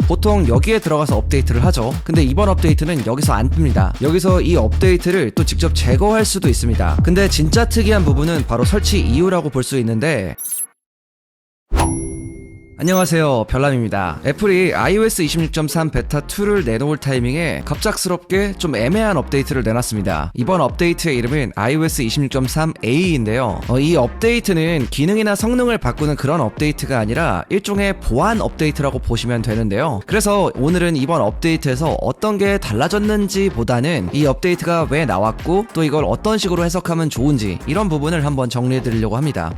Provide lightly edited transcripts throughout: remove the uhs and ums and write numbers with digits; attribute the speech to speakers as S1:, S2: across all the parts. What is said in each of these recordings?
S1: 보통 여기에 들어가서 업데이트를 하죠. 근데 이번 업데이트는 여기서 안 뜹니다. 여기서 이 업데이트를 또 직접 제거할 수도 있습니다. 근데 진짜 특이한 부분은 바로 설치 이유라고 볼 수 있는데, 안녕하세요, 별남입니다. 애플이 iOS 26.3 베타2를 내놓을 타이밍에 갑작스럽게 좀 애매한 업데이트를 내놨습니다. 이번 업데이트의 이름은 iOS 26.3A인데요. 이 업데이트는 기능이나 성능을 바꾸는 그런 업데이트가 아니라 일종의 보안 업데이트라고 보시면 되는데요. 그래서 오늘은 이번 업데이트에서 어떤 게 달라졌는지 보다는 이 업데이트가 왜 나왔고 또 이걸 어떤 식으로 해석하면 좋은지 이런 부분을 한번 정리해 드리려고 합니다.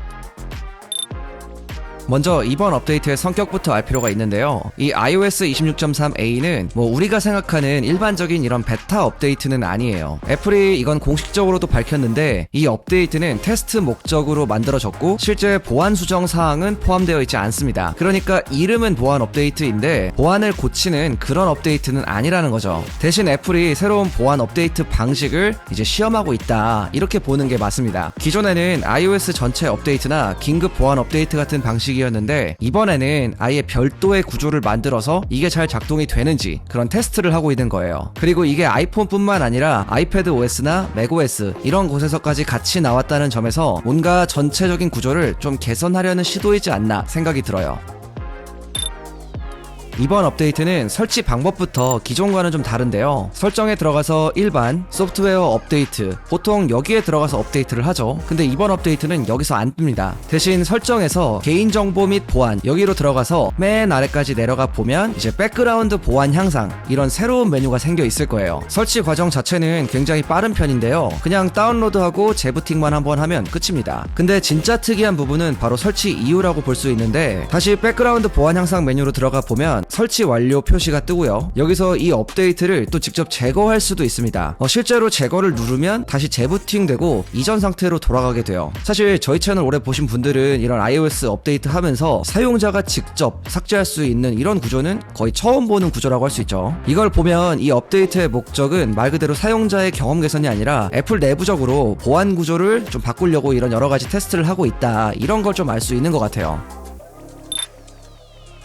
S1: 먼저 이번 업데이트의 성격부터 알 필요가 있는데요. 이 iOS 26.3A는 우리가 생각하는 일반적인 이런 베타 업데이트는 아니에요. 애플이 이건 공식적으로도 밝혔는데 이 업데이트는 테스트 목적으로 만들어졌고 실제 보안 수정 사항은 포함되어 있지 않습니다. 그러니까 이름은 보안 업데이트인데 보안을 고치는 그런 업데이트는 아니라는 거죠. 대신 애플이 새로운 보안 업데이트 방식을 이제 시험하고 있다, 이렇게 보는 게 맞습니다. 기존에는 iOS 전체 업데이트나 긴급 보안 업데이트 같은 방식이 였는데 이번에는 아예 별도의 구조를 만들어서 이게 잘 작동이 되는지 그런 테스트를 하고 있는 거예요. 그리고 이게 아이폰뿐만 아니라 아이패드 OS나 맥OS 이런 곳에서까지 같이 나왔다는 점에서 뭔가 전체적인 구조를 좀 개선하려는 시도이지 않나 생각이 들어요. 이번 업데이트는 설치 방법부터 기존과는 좀 다른데요. 설정에 들어가서 일반, 소프트웨어 업데이트, 보통 여기에 들어가서 업데이트를 하죠. 근데 이번 업데이트는 여기서 안 뜹니다. 대신 설정에서 개인정보 및 보안, 여기로 들어가서 맨 아래까지 내려가 보면 이제 백그라운드 보안 향상, 이런 새로운 메뉴가 생겨 있을 거예요. 설치 과정 자체는 굉장히 빠른 편인데요. 그냥 다운로드하고 재부팅만 한번 하면 끝입니다. 근데 진짜 특이한 부분은 바로 설치 이유라고 볼 수 있는데, 다시 백그라운드 보안 향상 메뉴로 들어가 보면 설치 완료 표시가 뜨고요. 여기서 이 업데이트를 또 직접 제거할 수도 있습니다. 실제로 제거를 누르면 다시 재부팅되고 이전 상태로 돌아가게 돼요. 사실 저희 채널 오래 보신 분들은 이런 iOS 업데이트 하면서 사용자가 직접 삭제할 수 있는 이런 구조는 거의 처음 보는 구조라고 할 수 있죠. 이걸 보면 이 업데이트의 목적은 말 그대로 사용자의 경험 개선이 아니라 애플 내부적으로 보안 구조를 좀 바꾸려고 이런 여러 가지 테스트를 하고 있다, 이런 걸 좀 알 수 있는 것 같아요.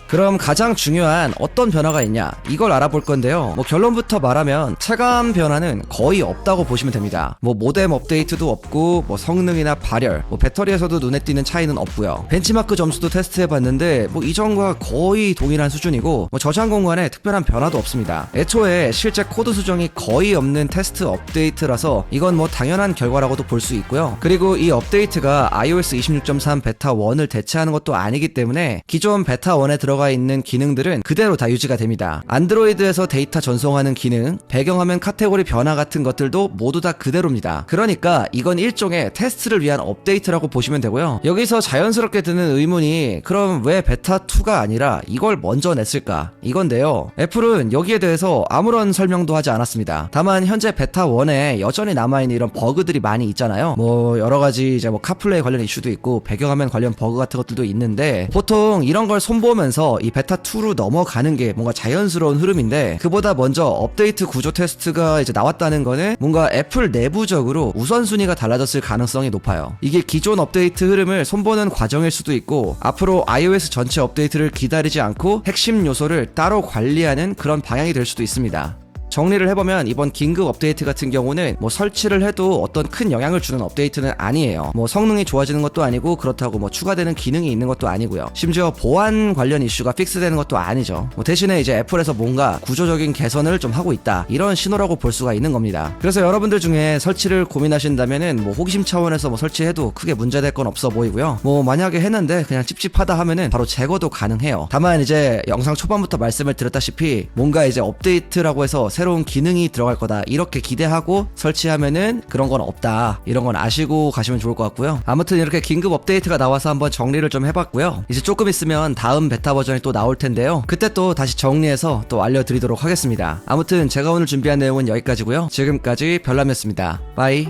S1: 그럼 가장 중요한 어떤 변화가 있냐, 이걸 알아볼 건데요. 결론부터 말하면 체감 변화는 거의 없다고 보시면 됩니다. 모뎀 업데이트도 없고 성능이나 발열, 배터리에서도 눈에 띄는 차이는 없고요. 벤치마크 점수도 테스트해봤는데 이전과 거의 동일한 수준이고 저장 공간에 특별한 변화도 없습니다. 애초에 실제 코드 수정이 거의 없는 테스트 업데이트라서 이건 당연한 결과라고도 볼 수 있고요. 그리고 이 업데이트가 iOS 26.3 베타 1을 대체하는 것도 아니기 때문에 기존 베타 1에 들어가 있는 기능들은 그대로 다 유지가 됩니다. 안드로이드에서 데이터 전송하는 기능, 배경화면 카테고리 변화 같은 것들도 모두 다 그대로입니다. 그러니까 이건 일종의 테스트를 위한 업데이트라고 보시면 되고요. 여기서 자연스럽게 드는 의문이, 그럼 왜 베타2가 아니라 이걸 먼저 냈을까, 이건데요. 애플은 여기에 대해서 아무런 설명도 하지 않았습니다. 다만 현재 베타1에 여전히 남아있는 이런 버그들이 많이 있잖아요. 여러가지 이제 카플레이 관련 이슈도 있고 배경화면 관련 버그 같은 것들도 있는데, 보통 이런 걸 손보면서 이 베타2로 넘어가는 게 뭔가 자연스러운 흐름인데, 그보다 먼저 업데이트 구조 테스트가 이제 나왔다는 거는 뭔가 애플 내부적으로 우선순위가 달라졌을 가능성이 높아요. 이게 기존 업데이트 흐름을 손보는 과정일 수도 있고, 앞으로 iOS 전체 업데이트를 기다리지 않고 핵심 요소를 따로 관리하는 그런 방향이 될 수도 있습니다. 정리를 해보면 이번 긴급 업데이트 같은 경우는 설치를 해도 어떤 큰 영향을 주는 업데이트는 아니에요. 성능이 좋아지는 것도 아니고 그렇다고 추가되는 기능이 있는 것도 아니고요. 심지어 보안 관련 이슈가 픽스되는 것도 아니죠. 대신에 이제 애플에서 뭔가 구조적인 개선을 좀 하고 있다, 이런 신호라고 볼 수가 있는 겁니다. 그래서 여러분들 중에 설치를 고민하신다면은 호기심 차원에서 설치해도 크게 문제될 건 없어 보이고요. 만약에 했는데 그냥 찝찝하다 하면은 바로 제거도 가능해요. 다만 이제 영상 초반부터 말씀을 드렸다시피 뭔가 이제 업데이트라고 해서 새로운 기능이 들어갈 거다, 이렇게 기대하고 설치하면은 그런 건 없다, 이런 건 아시고 가시면 좋을 것 같고요. 아무튼 이렇게 긴급 업데이트가 나와서 한번 정리를 좀 해봤고요. 이제 조금 있으면 다음 베타 버전이 또 나올 텐데요. 그때 또 다시 정리해서 또 알려드리도록 하겠습니다. 아무튼 제가 오늘 준비한 내용은 여기까지고요. 지금까지 별남이었습니다. 바이.